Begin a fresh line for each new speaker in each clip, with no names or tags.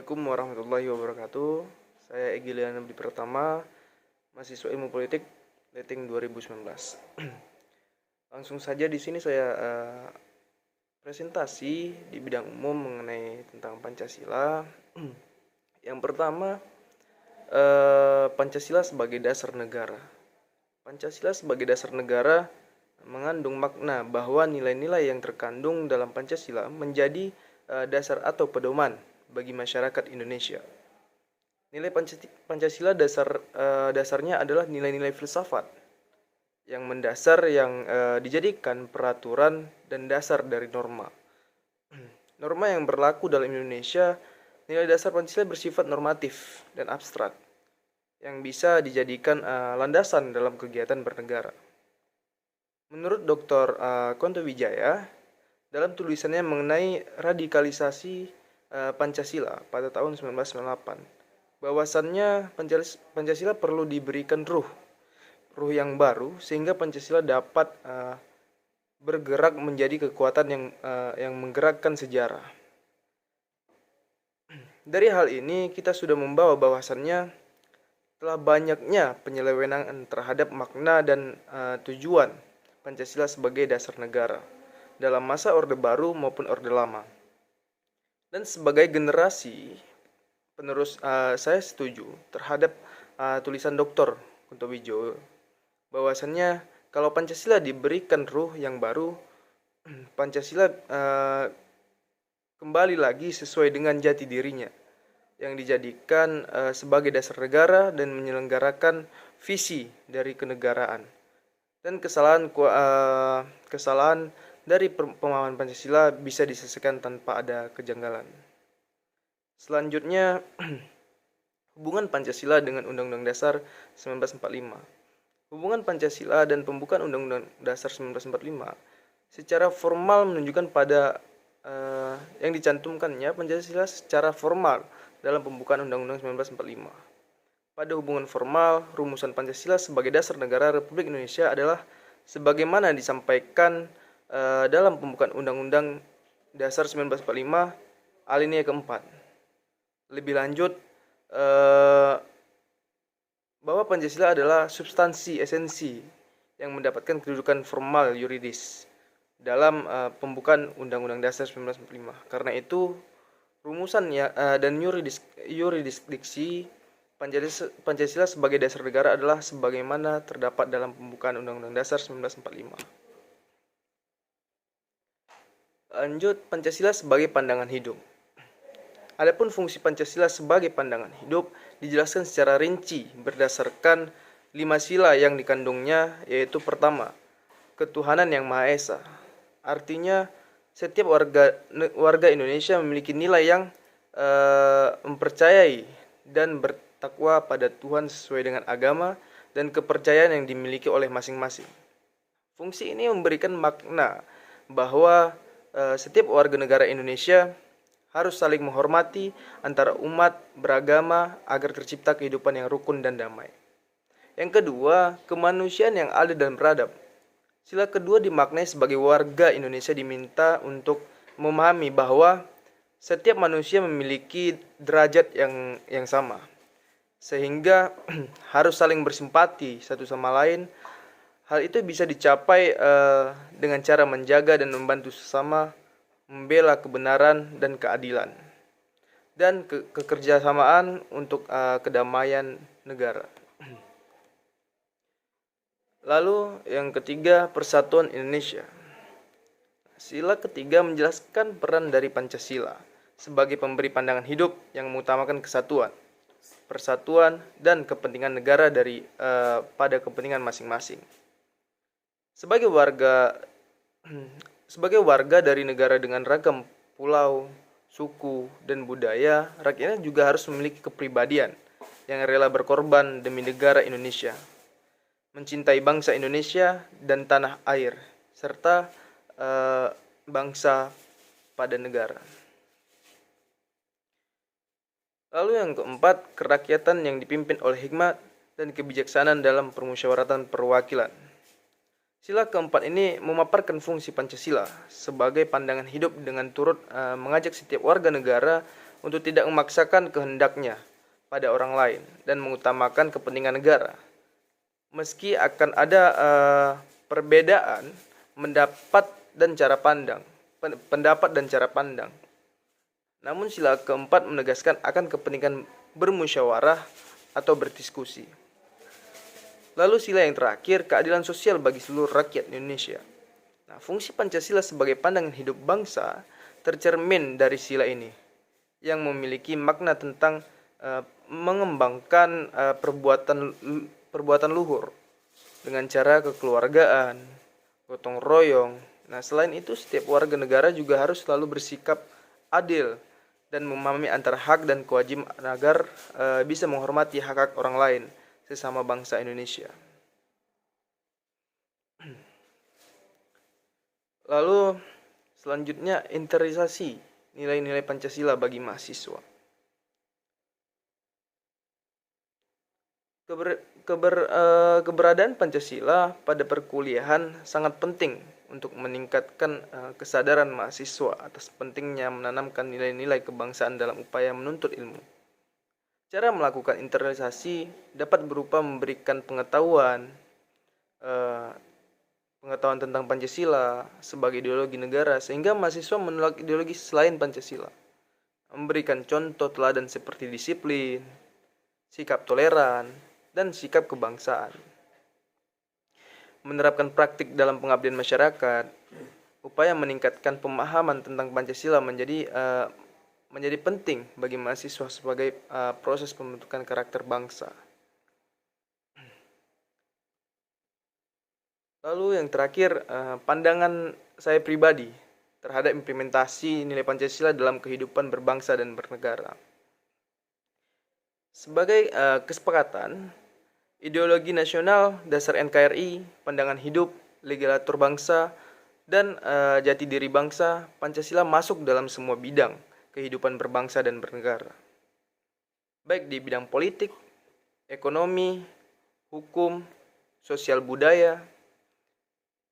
Assalamualaikum warahmatullahi wabarakatuh. Saya Egy Liana Budi Pratama, mahasiswa Ilmu Politik, Letting 2019. Langsung saja di sini saya presentasi di bidang umum mengenai tentang Pancasila. Yang pertama, Pancasila sebagai dasar negara. Pancasila sebagai dasar negara mengandung makna bahwa nilai-nilai yang terkandung dalam Pancasila menjadi dasar atau pedoman bagi masyarakat Indonesia. Nilai Pancasila dasarnya adalah nilai-nilai filsafat yang mendasar yang dijadikan peraturan dan dasar dari norma. Norma yang berlaku dalam Indonesia, nilai dasar Pancasila bersifat normatif dan abstrak yang bisa dijadikan landasan dalam kegiatan bernegara. Menurut Dr. Konto Wijaya, dalam tulisannya mengenai radikalisasi Pancasila pada tahun 1998, bahwasannya Pancasila perlu diberikan ruh yang baru sehingga Pancasila dapat bergerak menjadi kekuatan yang menggerakkan sejarah. Dari hal ini kita sudah membawa bahwasannya telah banyaknya penyelewengan terhadap makna dan tujuan Pancasila sebagai dasar negara dalam masa Orde Baru maupun Orde Lama. Dan sebagai generasi penerus, saya setuju terhadap tulisan Dr. Kunto Wijoyo bahwasannya kalau Pancasila diberikan ruh yang baru, Pancasila kembali lagi sesuai dengan jati dirinya yang dijadikan sebagai dasar negara dan menyelenggarakan visi dari kenegaraan. Dan kesalahan dari pemahaman Pancasila bisa diselesaikan tanpa ada kejanggalan. Selanjutnya, hubungan Pancasila dengan Undang-Undang Dasar 1945. Hubungan Pancasila dan pembukaan Undang-Undang Dasar 1945 secara formal menunjukkan pada yang dicantumkannya Pancasila secara formal dalam pembukaan Undang-Undang 1945. Pada hubungan formal, rumusan Pancasila sebagai dasar negara Republik Indonesia adalah sebagaimana disampaikan dalam pembukaan Undang-Undang Dasar 1945 alinea keempat. Lebih lanjut, bahwa Pancasila adalah substansi esensi yang mendapatkan kedudukan formal yuridis dalam pembukaan Undang-Undang Dasar 1945. Karena itu, rumusan dan yurisdiksi Pancasila sebagai dasar negara adalah sebagaimana terdapat dalam pembukaan Undang-Undang Dasar 1945. Lanjut, Pancasila sebagai pandangan hidup. Adapun fungsi Pancasila sebagai pandangan hidup dijelaskan secara rinci berdasarkan 5 sila yang dikandungnya, yaitu pertama, ketuhanan yang Maha Esa. Artinya, setiap warga Indonesia memiliki nilai yang mempercayai dan bertakwa pada Tuhan sesuai dengan agama dan kepercayaan yang dimiliki oleh masing-masing. Fungsi ini memberikan makna bahwa setiap warga negara Indonesia harus saling menghormati antara umat beragama agar tercipta kehidupan yang rukun dan damai. Yang kedua, kemanusiaan yang adil dan beradab. Sila kedua dimaknai sebagai warga Indonesia diminta untuk memahami bahwa setiap manusia memiliki derajat yang sama, sehingga harus saling bersimpati satu sama lain. Hal itu bisa dicapai dengan cara menjaga dan membantu sesama, membela kebenaran dan keadilan, dan kekerjasamaan untuk kedamaian negara. Lalu yang ketiga, persatuan Indonesia. Sila ketiga menjelaskan peran dari Pancasila sebagai pemberi pandangan hidup yang mengutamakan kesatuan, persatuan, dan kepentingan negara pada kepentingan masing-masing. Sebagai warga dari negara dengan ragam pulau, suku, dan budaya, rakyatnya juga harus memiliki kepribadian yang rela berkorban demi negara Indonesia, mencintai bangsa Indonesia dan tanah air, serta bangsa pada negara. Lalu yang keempat, kerakyatan yang dipimpin oleh hikmat dan kebijaksanaan dalam permusyawaratan perwakilan. Sila keempat ini memaparkan fungsi Pancasila sebagai pandangan hidup dengan turut mengajak setiap warga negara untuk tidak memaksakan kehendaknya pada orang lain dan mengutamakan kepentingan negara. Meski akan ada perbedaan pendapat dan cara pandang. Namun sila keempat menegaskan akan kepentingan bermusyawarah atau berdiskusi. Lalu sila yang terakhir, keadilan sosial bagi seluruh rakyat Indonesia. Nah, fungsi Pancasila sebagai pandangan hidup bangsa tercermin dari sila ini, yang memiliki makna tentang mengembangkan perbuatan luhur dengan cara kekeluargaan, gotong royong. Nah, selain itu setiap warga negara juga harus selalu bersikap adil dan memahami antara hak dan kewajiban agar bisa menghormati hak-hak orang lain sesama bangsa Indonesia. Lalu selanjutnya internalisasi nilai-nilai Pancasila bagi mahasiswa. Keberadaan Pancasila pada perkuliahan sangat penting untuk meningkatkan kesadaran mahasiswa atas pentingnya menanamkan nilai-nilai kebangsaan dalam upaya menuntut ilmu. Cara melakukan internalisasi dapat berupa memberikan pengetahuan tentang Pancasila sebagai ideologi negara sehingga mahasiswa menolak ideologi selain Pancasila. Memberikan contoh teladan seperti disiplin, sikap toleran, dan sikap kebangsaan. Menerapkan praktik dalam pengabdian masyarakat, upaya meningkatkan pemahaman tentang Pancasila menjadi penting bagi mahasiswa sebagai proses pembentukan karakter bangsa. Lalu yang terakhir, pandangan saya pribadi terhadap implementasi nilai Pancasila dalam kehidupan berbangsa dan bernegara. Sebagai kesepakatan, ideologi nasional, dasar NKRI, pandangan hidup, legislatur bangsa, dan jati diri bangsa, Pancasila masuk dalam semua bidang kehidupan berbangsa dan bernegara. Baik di bidang politik, ekonomi, hukum, sosial budaya,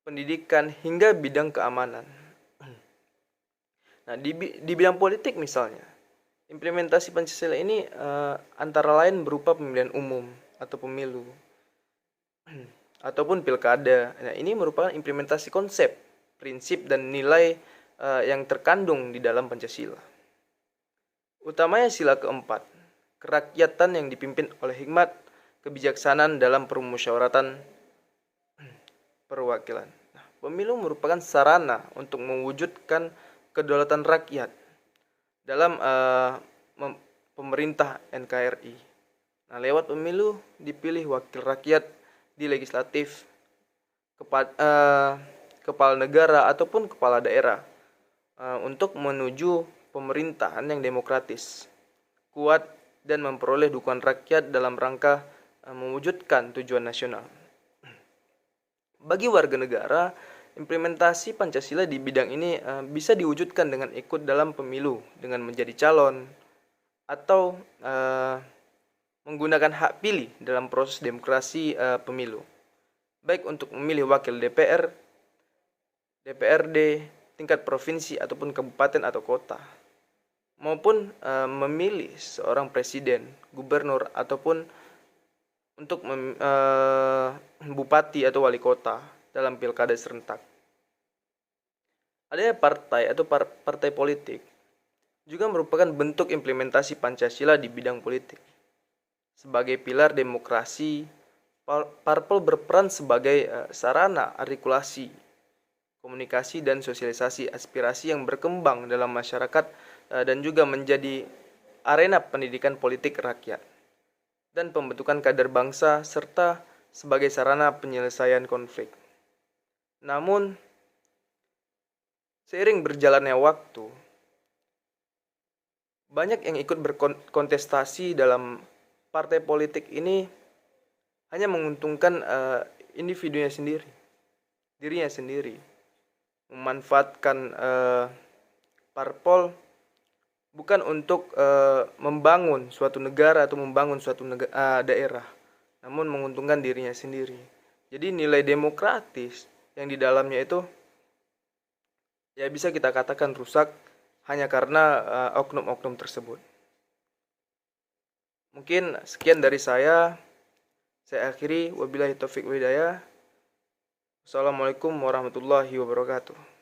pendidikan, hingga bidang keamanan. Nah, di bidang politik misalnya, implementasi Pancasila ini antara lain berupa pemilihan umum atau pemilu ataupun pilkada. Nah, ini merupakan implementasi konsep, prinsip, dan nilai yang terkandung di dalam Pancasila. Utamanya sila keempat, kerakyatan yang dipimpin oleh hikmat, kebijaksanaan dalam permusyawaratan perwakilan. Nah, pemilu merupakan sarana untuk mewujudkan kedaulatan rakyat dalam pemerintah NKRI. Nah, lewat pemilu dipilih wakil rakyat di legislatif, kepala negara ataupun kepala daerah untuk menuju pemerintahan yang demokratis, kuat, dan memperoleh dukungan rakyat dalam rangka mewujudkan tujuan nasional. Bagi warga negara, implementasi Pancasila di bidang ini bisa diwujudkan dengan ikut dalam pemilu dengan menjadi calon atau menggunakan hak pilih dalam proses demokrasi pemilu, baik untuk memilih wakil DPR, DPRD, tingkat provinsi ataupun kabupaten atau kota, maupun memilih seorang presiden, gubernur, ataupun untuk bupati atau wali kota dalam pilkada serentak. Adanya partai atau partai politik juga merupakan bentuk implementasi Pancasila di bidang politik. Sebagai pilar demokrasi, parpol berperan sebagai sarana artikulasi, komunikasi, dan sosialisasi aspirasi yang berkembang dalam masyarakat dan juga menjadi arena pendidikan politik rakyat dan pembentukan kader bangsa serta sebagai sarana penyelesaian konflik. Namun, seiring berjalannya waktu, banyak yang ikut berkontestasi dalam partai politik ini hanya menguntungkan individunya sendiri, dirinya sendiri, memanfaatkan parpol bukan untuk membangun suatu negara atau membangun suatu daerah, namun menguntungkan dirinya sendiri. Jadi nilai demokratis yang di dalamnya itu ya bisa kita katakan rusak hanya karena oknum-oknum tersebut. Mungkin sekian dari saya akhiri, wabillahi taufik wal hidayah. Assalamualaikum warahmatullahi wabarakatuh.